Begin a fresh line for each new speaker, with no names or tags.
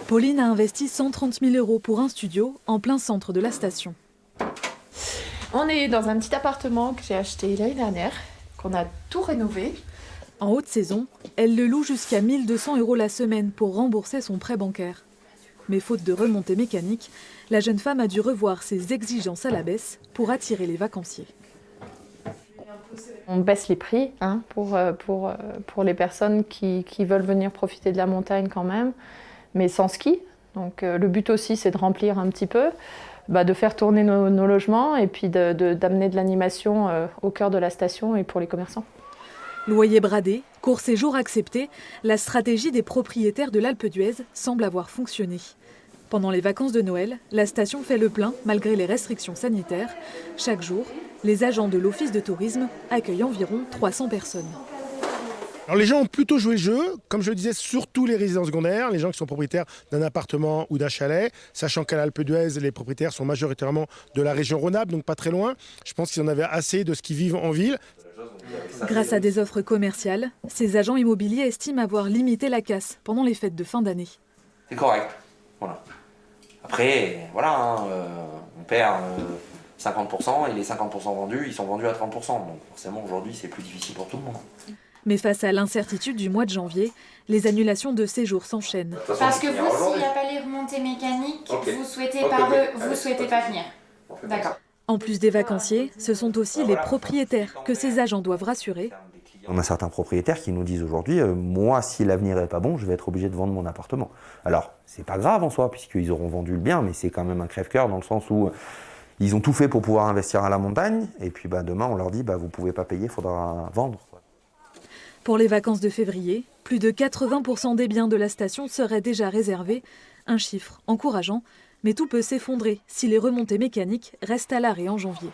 Pauline a investi 130 000 € pour un studio en plein centre de la station.
On est dans un petit appartement que j'ai acheté l'année dernière, qu'on a tout rénové.
En haute saison, elle le loue jusqu'à 1 200 € la semaine pour rembourser son prêt bancaire. Mais faute de remontée mécanique, la jeune femme a dû revoir ses exigences à la baisse pour attirer les vacanciers.
On baisse les prix pour les personnes qui veulent venir profiter de la montagne quand même, mais sans ski. Donc le but aussi, c'est de remplir un petit peu, de faire tourner nos logements et puis d'amener de l'animation au cœur de la station et pour les commerçants.
Loyer bradé, court séjour accepté, la stratégie des propriétaires de l'Alpe d'Huez semble avoir fonctionné. Pendant les vacances de Noël, la station fait le plein malgré les restrictions sanitaires. Chaque jour, les agents de l'Office de tourisme accueillent environ 300 personnes.
Alors les gens ont plutôt joué le jeu, comme je le disais, surtout les résidents secondaires, les gens qui sont propriétaires d'un appartement ou d'un chalet, sachant qu'à l'Alpe d'Huez, les propriétaires sont majoritairement de la région Rhône-Alpes, donc pas très loin. Je pense qu'ils en avaient assez de ce qui vivent en ville.
Grâce à des offres commerciales, ces agents immobiliers estiment avoir limité la casse pendant les fêtes de fin d'année.
C'est correct, voilà. Après, voilà, on perd 50% et les 50% vendus, ils sont vendus à 30%. Donc forcément, aujourd'hui, c'est plus difficile pour tout le monde.
Mais face à l'incertitude du mois de janvier, les annulations de séjours s'enchaînent.
Parce que vous, s'il n'y a pas les remontées mécaniques, vous souhaitez pas venir. D'accord.
En plus des vacanciers, ce sont aussi les propriétaires que ces agents doivent rassurer.
On a certains propriétaires qui nous disent aujourd'hui, moi, si l'avenir n'est pas bon, je vais être obligé de vendre mon appartement. Alors, c'est pas grave en soi, puisqu'ils auront vendu le bien, mais c'est quand même un crève-cœur dans le sens où ils ont tout fait pour pouvoir investir à la montagne, et puis demain, on leur dit, vous pouvez pas payer, il faudra vendre.
Pour les vacances de février, plus de 80% des biens de la station seraient déjà réservés. Un chiffre encourageant, mais tout peut s'effondrer si les remontées mécaniques restent à l'arrêt en janvier.